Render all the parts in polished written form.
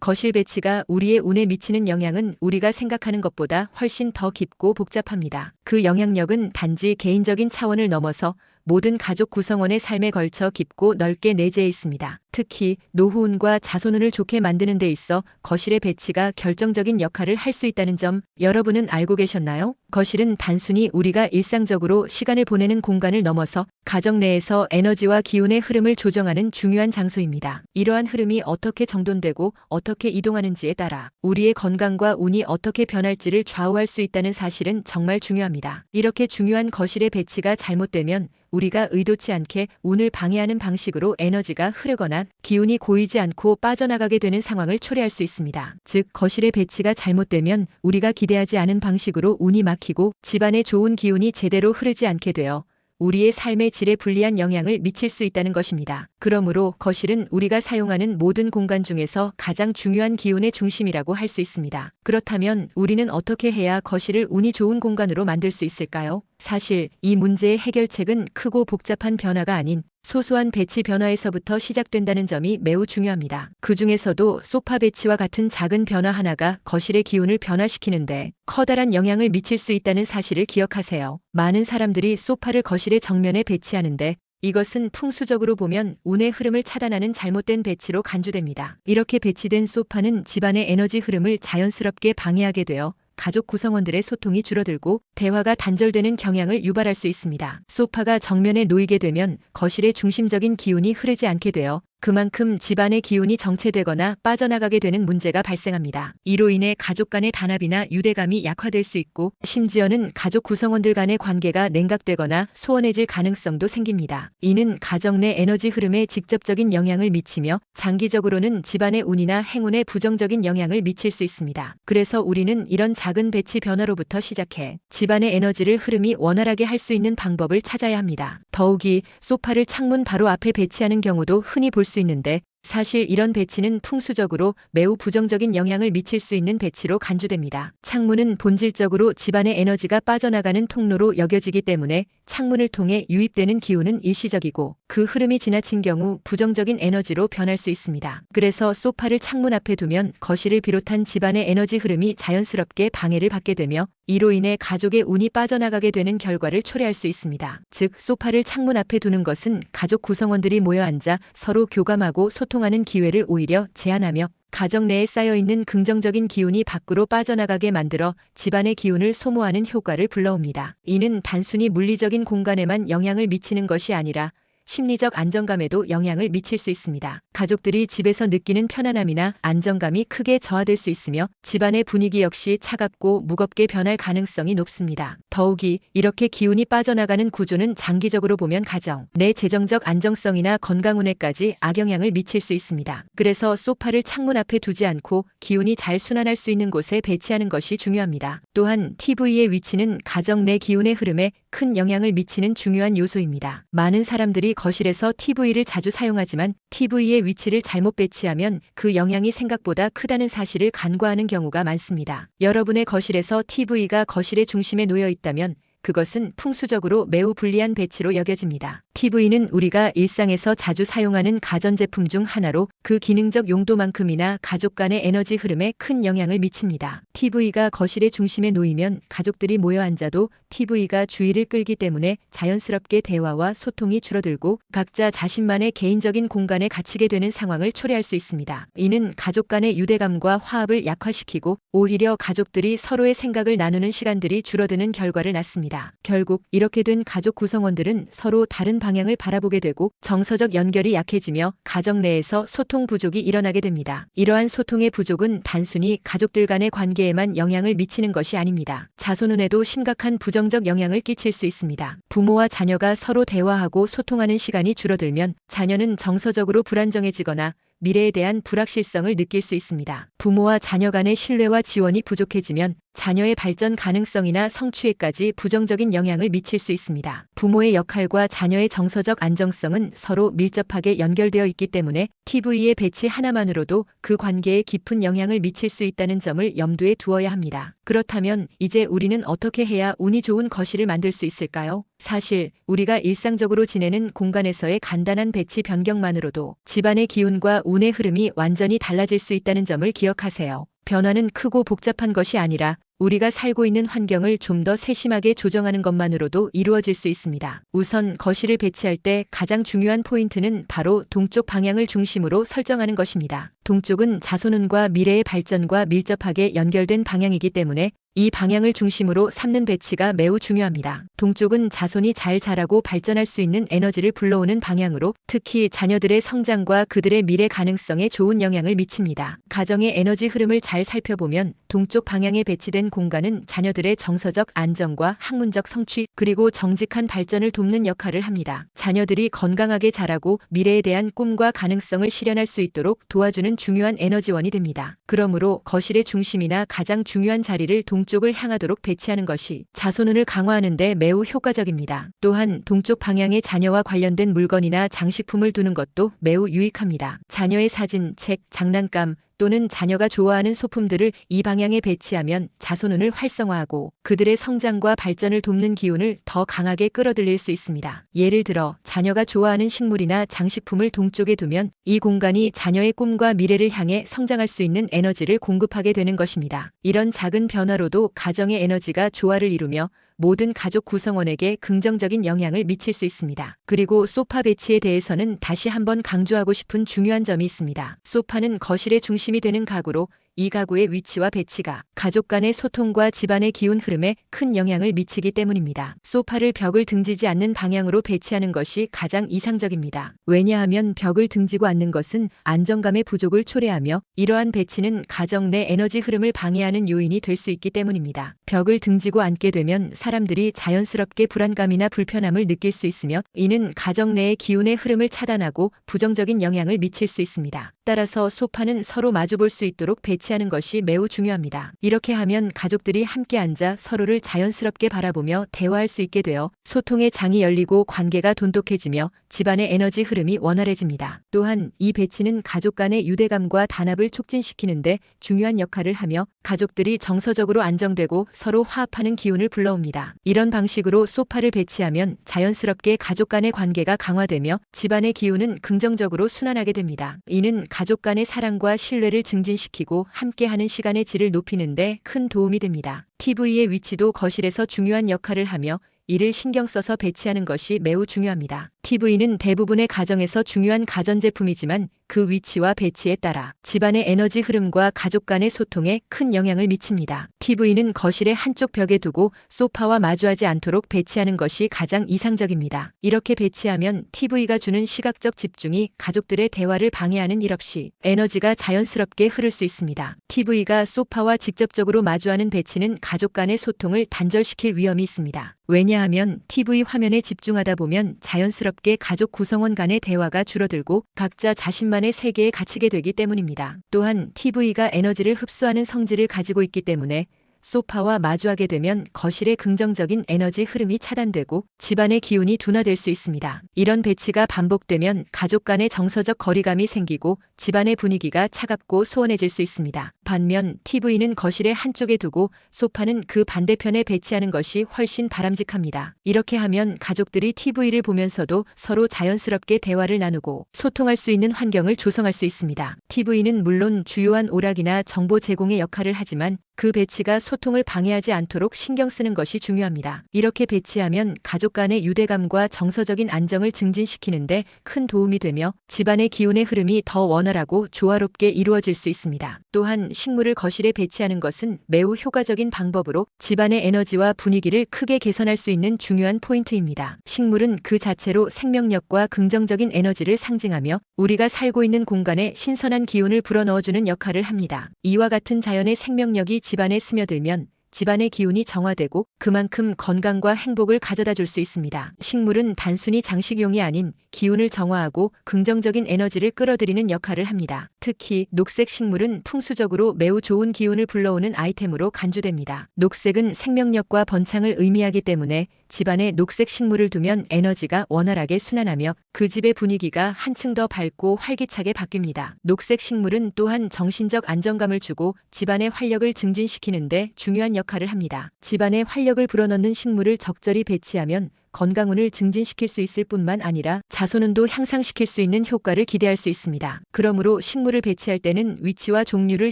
거실 배치가 우리의 운에 미치는 영향은 우리가 생각하는 것보다 훨씬 더 깊고 복잡합니다. 그 영향력은 단지 개인적인 차원을 넘어서 모든 가족 구성원의 삶에 걸쳐 깊고 넓게 내재해 있습니다. 특히 노후운과 자손운을 좋게 만드는 데 있어 거실의 배치가 결정적인 역할을 할 수 있다는 점 여러분은 알고 계셨나요? 거실은 단순히 우리가 일상적으로 시간을 보내는 공간을 넘어서 가정 내에서 에너지와 기운의 흐름을 조정하는 중요한 장소입니다. 이러한 흐름이 어떻게 정돈되고 어떻게 이동하는지에 따라 우리의 건강과 운이 어떻게 변할지를 좌우할 수 있다는 사실은 정말 중요합니다. 이렇게 중요한 거실의 배치가 잘못되면 우리가 의도치 않게 운을 방해하는 방식으로 에너지가 흐르거나 기운이 고이지 않고 빠져나가게 되는 상황을 초래할 수 있습니다. 즉, 거실의 배치가 잘못되면 우리가 기대하지 않은 방식으로 운이 막히고 집안에 좋은 기운이 제대로 흐르지 않게 되어 우리의 삶의 질에 불리한 영향을 미칠 수 있다는 것입니다. 그러므로 거실은 우리가 사용하는 모든 공간 중에서 가장 중요한 기운의 중심이라고 할 수 있습니다. 그렇다면 우리는 어떻게 해야 거실을 운이 좋은 공간으로 만들 수 있을까요? 사실 이 문제의 해결책은 크고 복잡한 변화가 아닌 소소한 배치 변화에서부터 시작된다는 점이 매우 중요합니다. 그 중에서도 소파 배치와 같은 작은 변화 하나가 거실의 기운을 변화시키는데 커다란 영향을 미칠 수 있다는 사실을 기억하세요. 많은 사람들이 소파를 거실의 정면에 배치하는데 이것은 풍수적으로 보면 운의 흐름을 차단하는 잘못된 배치로 간주됩니다. 이렇게 배치된 소파는 집안의 에너지 흐름을 자연스럽게 방해하게 되어 가족 구성원들의 소통이 줄어들고 대화가 단절되는 경향을 유발할 수 있습니다. 소파가 정면에 놓이게 되면 거실의 중심적인 기운이 흐르지 않게 되어 그만큼 집안의 기운이 정체되거나 빠져나가게 되는 문제가 발생합니다. 이로 인해 가족 간의 단합이나 유대감이 약화될 수 있고 심지어는 가족 구성원들 간의 관계가 냉각되거나 소원해질 가능성도 생깁니다. 이는 가정 내 에너지 흐름에 직접적인 영향을 미치며 장기적으로는 집안의 운이나 행운에 부정적인 영향을 미칠 수 있습니다. 그래서 우리는 이런 작은 배치 변화로부터 시작해 집안의 에너지를 흐름이 원활하게 할 수 있는 방법을 찾아야 합니다. 더욱이 소파를 창문 바로 앞에 배치하는 경우도 흔히 볼 수 있는데 사실 이런 배치는 풍수적으로 매우 부정적인 영향을 미칠 수 있는 배치로 간주됩니다. 창문은 본질적으로 집안의 에너지가 빠져나가는 통로로 여겨지기 때문에 창문을 통해 유입되는 기운은 일시적이고 그 흐름이 지나친 경우 부정적인 에너지로 변할 수 있습니다. 그래서 소파를 창문 앞에 두면 거실을 비롯한 집안의 에너지 흐름이 자연스럽게 방해를 받게 되며 이로 인해 가족의 운이 빠져나가게 되는 결과를 초래할 수 있습니다. 즉, 소파를 창문 앞에 두는 것은 가족 구성원들이 모여 앉아 서로 교감하고 소통하는 기회를 오히려 제한하며 가정 내에 쌓여있는 긍정적인 기운이 밖으로 빠져나가게 만들어 집안의 기운을 소모하는 효과를 불러옵니다. 이는 단순히 물리적인 공간에만 영향을 미치는 것이 아니라 심리적 안정감에도 영향을 미칠 수 있습니다. 가족들이 집에서 느끼는 편안함이나 안정감이 크게 저하될 수 있으며 집안의 분위기 역시 차갑고 무겁게 변할 가능성이 높습니다. 더욱이 이렇게 기운이 빠져나가는 구조는 장기적으로 보면 가정 내 재정적 안정성이나 건강운에까지 악영향을 미칠 수 있습니다. 그래서 소파를 창문 앞에 두지 않고 기운이 잘 순환할 수 있는 곳에 배치하는 것이 중요합니다. 또한 TV의 위치는 가정 내 기운의 흐름에 큰 영향을 미치는 중요한 요소입니다. 많은 사람들이 거실에서 TV를 자주 사용하지만 TV의 위치를 잘못 배치하면 그 영향이 생각보다 크다는 사실을 간과하는 경우가 많습니다. 여러분의 거실에서 TV가 거실의 중심에 놓여 있다면 그것은 풍수적으로 매우 불리한 배치로 여겨집니다. TV는 우리가 일상에서 자주 사용하는 가전제품 중 하나로 그 기능적 용도만큼이나 가족 간의 에너지 흐름에 큰 영향을 미칩니다. TV가 거실의 중심에 놓이면 가족들이 모여 앉아도 TV가 주의를 끌기 때문에 자연스럽게 대화와 소통이 줄어들고 각자 자신만의 개인적인 공간에 갇히게 되는 상황을 초래할 수 있습니다. 이는 가족 간의 유대감과 화합을 약화시키고 오히려 가족들이 서로의 생각을 나누는 시간들이 줄어드는 결과를 낳습니다. 결국 이렇게 된 가족 구성원들은 서로 다른 방향을 바라보게 되고 정서적 연결이 약해지며 가정 내에서 소통 부족이 일어나게 됩니다. 이러한 소통의 부족은 단순히 가족들 간의 관계에만 영향을 미치는 것이 아닙니다. 자손운에도 심각한 부정적 영향을 끼칠 수 있습니다. 부모와 자녀가 서로 대화하고 소통하는 시간이 줄어들면 자녀는 정서적으로 불안정해지거나 미래에 대한 불확실성을 느낄 수 있습니다. 부모와 자녀 간의 신뢰와 지원이 부족해지면 자녀의 발전 가능성이나 성취에까지 부정적인 영향을 미칠 수 있습니다. 부모의 역할과 자녀의 정서적 안정성은 서로 밀접하게 연결되어 있기 때문에 TV의 배치 하나만으로도 그 관계에 깊은 영향을 미칠 수 있다는 점을 염두에 두어야 합니다. 그렇다면 이제 우리는 어떻게 해야 운이 좋은 거실을 만들 수 있을까요? 사실 우리가 일상적으로 지내는 공간에서의 간단한 배치 변경만으로도 집안의 기운과 운의 흐름이 완전히 달라질 수 있다는 점을 기억하세요. 변화는 크고 복잡한 것이 아니라 우리가 살고 있는 환경을 좀 더 세심하게 조정하는 것만으로도 이루어질 수 있습니다. 우선 거실을 배치할 때 가장 중요한 포인트는 바로 동쪽 방향을 중심으로 설정하는 것입니다. 동쪽은 자손운과 미래의 발전과 밀접하게 연결된 방향이기 때문에 이 방향을 중심으로 삼는 배치가 매우 중요합니다. 동쪽은 자손이 잘 자라고 발전할 수 있는 에너지를 불러오는 방향으로 특히 자녀들의 성장과 그들의 미래 가능성에 좋은 영향을 미칩니다. 가정의 에너지 흐름을 잘 살펴보면 동쪽 방향에 배치된 공간은 자녀들의 정서적 안정과 학문적 성취 그리고 정직한 발전을 돕는 역할을 합니다. 자녀들이 건강하게 자라고 미래에 대한 꿈과 가능성을 실현할 수 있도록 도와주는 중요한 에너지원이 됩니다. 그러므로 거실의 중심이나 가장 중요한 자리를 동쪽을 향하도록 배치하는 것이 자손운을 강화하는 데 매우 효과적입니다. 또한 동쪽 방향에 자녀와 관련된 물건이나 장식품을 두는 것도 매우 유익합니다. 자녀의 사진, 책, 장난감 또는 자녀가 좋아하는 소품들을 이 방향에 배치하면 자손운을 활성화하고 그들의 성장과 발전을 돕는 기운을 더 강하게 끌어들일 수 있습니다. 예를 들어 자녀가 좋아하는 식물이나 장식품을 동쪽에 두면 이 공간이 자녀의 꿈과 미래를 향해 성장할 수 있는 에너지를 공급하게 되는 것입니다. 이런 작은 변화로도 가정의 에너지가 조화를 이루며 모든 가족 구성원에게 긍정적인 영향을 미칠 수 있습니다. 그리고 소파 배치에 대해서는 다시 한번 강조하고 싶은 중요한 점이 있습니다. 소파는 거실의 중심이 되는 가구로 이 가구의 위치와 배치가 가족 간의 소통과 집안의 기운 흐름에 큰 영향을 미치기 때문입니다. 소파를 벽을 등지지 않는 방향으로 배치하는 것이 가장 이상적입니다. 왜냐하면 벽을 등지고 앉는 것은 안정감의 부족을 초래하며 이러한 배치는 가정 내 에너지 흐름을 방해하는 요인이 될 수 있기 때문입니다. 벽을 등지고 앉게 되면 사람들이 자연스럽게 불안감이나 불편함을 느낄 수 있으며 이는 가정 내의 기운의 흐름을 차단하고 부정적인 영향을 미칠 수 있습니다. 따라서 소파는 서로 마주볼 수 있도록 배치하는 것이 매우 중요합니다. 이렇게 하면 가족들이 함께 앉아 서로를 자연스럽게 바라보며 대화할 수 있게 되어 소통의 장이 열리고 관계가 돈독해지며 집안의 에너지 흐름이 원활해집니다. 또한 이 배치는 가족 간의 유대감과 단합을 촉진시키는데 중요한 역할을 하며 가족들이 정서적으로 안정되고 서로 화합하는 기운을 불러옵니다. 이런 방식으로 소파를 배치하면 자연스럽게 가족 간의 관계가 강화되며 집안의 기운은 긍정적으로 순환하게 됩니다. 이는 가족 간의 사랑과 신뢰를 증진시키고 함께하는 시간의 질을 높이는 데 큰 도움이 됩니다. TV의 위치도 거실에서 중요한 역할을 하며 이를 신경 써서 배치하는 것이 매우 중요합니다. TV는 대부분의 가정에서 중요한 가전제품이지만 그 위치와 배치에 따라 집안의 에너지 흐름과 가족 간의 소통에 큰 영향을 미칩니다. TV는 거실의 한쪽 벽에 두고 소파와 마주하지 않도록 배치하는 것이 가장 이상적입니다. 이렇게 배치하면 TV가 주는 시각적 집중이 가족들의 대화를 방해하는 일 없이 에너지가 자연스럽게 흐를 수 있습니다. TV가 소파와 직접적으로 마주하는 배치는 가족 간의 소통을 단절시킬 위험이 있습니다. 왜냐하면 TV 화면에 집중하다 보면 자연스럽게 가족 구성원 간의 대화가 줄어들고 각자 자신만의 세계에 갇히게 되기 때문입니다. 또한 TV가 에너지를 흡수하는 성질을 가지고 있기 때문에 소파와 마주하게 되면 거실의 긍정적인 에너지 흐름이 차단되고 집안의 기운이 둔화될 수 있습니다. 이런 배치가 반복되면 가족 간의 정서적 거리감이 생기고 집안의 분위기가 차갑고 소원해질 수 있습니다. 반면 TV는 거실의 한쪽에 두고 소파는 그 반대편에 배치하는 것이 훨씬 바람직합니다. 이렇게 하면 가족들이 TV를 보면서도 서로 자연스럽게 대화를 나누고 소통할 수 있는 환경을 조성할 수 있습니다. TV는 물론 주요한 오락이나 정보 제공의 역할을 하지만 그 배치가 소통을 방해하지 않도록 신경 쓰는 것이 중요합니다. 이렇게 배치하면 가족 간의 유대감과 정서적인 안정을 증진시키는데 큰 도움이 되며 집안의 기운의 흐름이 더 원활하고 조화롭게 이루어질 수 있습니다. 또한 식물을 거실에 배치하는 것은 매우 효과적인 방법으로 집안의 에너지와 분위기를 크게 개선할 수 있는 중요한 포인트입니다. 식물은 그 자체로 생명력과 긍정적인 에너지를 상징하며 우리가 살고 있는 공간에 신선한 기운을 불어넣어주는 역할을 합니다. 이와 같은 자연의 생명력이 집안에 스며들면 집안의 기운이 정화되고 그만큼 건강과 행복을 가져다 줄 수 있습니다. 식물은 단순히 장식용이 아닌 기운을 정화하고 긍정적인 에너지를 끌어들이는 역할을 합니다. 특히 녹색 식물은 풍수적으로 매우 좋은 기운을 불러오는 아이템으로 간주됩니다. 녹색은 생명력과 번창을 의미하기 때문에 집안에 녹색 식물을 두면 에너지가 원활하게 순환하며 그 집의 분위기가 한층 더 밝고 활기차게 바뀝니다. 녹색 식물은 또한 정신적 안정감을 주고 집안의 활력을 증진시키는 데 중요한 역할을 합니다. 집안에 활력을 불어넣는 식물을 적절히 배치하면 건강운을 증진시킬 수 있을 뿐만 아니라 자손운도 향상시킬 수 있는 효과를 기대할 수 있습니다. 그러므로 식물을 배치할 때는 위치와 종류를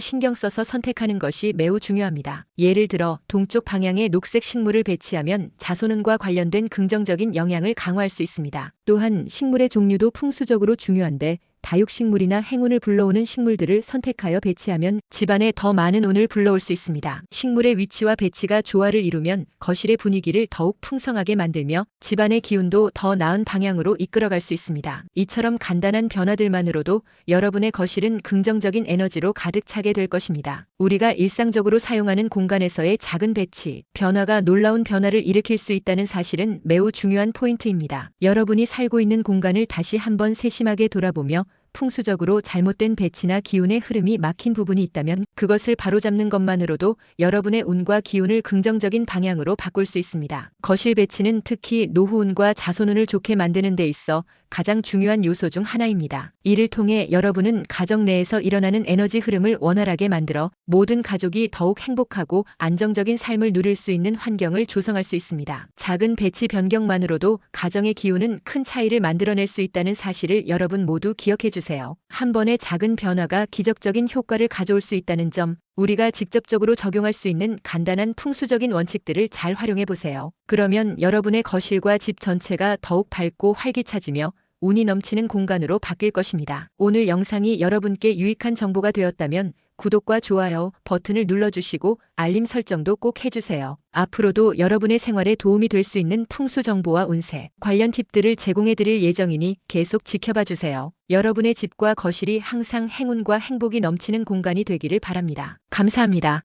신경 써서 선택하는 것이 매우 중요합니다. 예를 들어 동쪽 방향에 녹색 식물을 배치하면 자손운과 관련된 긍정적인 영향을 강화할 수 있습니다. 또한 식물의 종류도 풍수적으로 중요한데 다육식물이나 행운을 불러오는 식물들을 선택하여 배치하면 집안에 더 많은 운을 불러올 수 있습니다. 식물의 위치와 배치가 조화를 이루면 거실의 분위기를 더욱 풍성하게 만들며 집안의 기운도 더 나은 방향으로 이끌어갈 수 있습니다. 이처럼 간단한 변화들만으로도 여러분의 거실은 긍정적인 에너지로 가득 차게 될 것입니다. 우리가 일상적으로 사용하는 공간에서의 작은 배치, 변화가 놀라운 변화를 일으킬 수 있다는 사실은 매우 중요한 포인트입니다. 여러분이 살고 있는 공간을 다시 한번 세심하게 돌아보며 풍수적으로 잘못된 배치나 기운의 흐름이 막힌 부분이 있다면 그것을 바로잡는 것만으로도 여러분의 운과 기운을 긍정적인 방향으로 바꿀 수 있습니다. 거실 배치는 특히 노후운과 자손운을 좋게 만드는 데 있어 가장 중요한 요소 중 하나입니다. 이를 통해 여러분은 가정 내에서 일어나는 에너지 흐름을 원활하게 만들어 모든 가족이 더욱 행복하고 안정적인 삶을 누릴 수 있는 환경을 조성할 수 있습니다. 작은 배치 변경만으로도 가정의 기운은 큰 차이를 만들어낼 수 있다는 사실을 여러분 모두 기억해 주세요. 한 번의 작은 변화가 기적적인 효과를 가져올 수 있다는 점, 우리가 직접적으로 적용할 수 있는 간단한 풍수적인 원칙들을 잘 활용해 보세요. 그러면 여러분의 거실과 집 전체가 더욱 밝고 활기차지며 운이 넘치는 공간으로 바뀔 것입니다. 오늘 영상이 여러분께 유익한 정보가 되었다면 구독과 좋아요 버튼을 눌러주시고 알림 설정도 꼭 해주세요. 앞으로도 여러분의 생활에 도움이 될 수 있는 풍수 정보와 운세 관련 팁들을 제공해 드릴 예정이니 계속 지켜봐 주세요. 여러분의 집과 거실이 항상 행운과 행복이 넘치는 공간이 되기를 바랍니다. 감사합니다.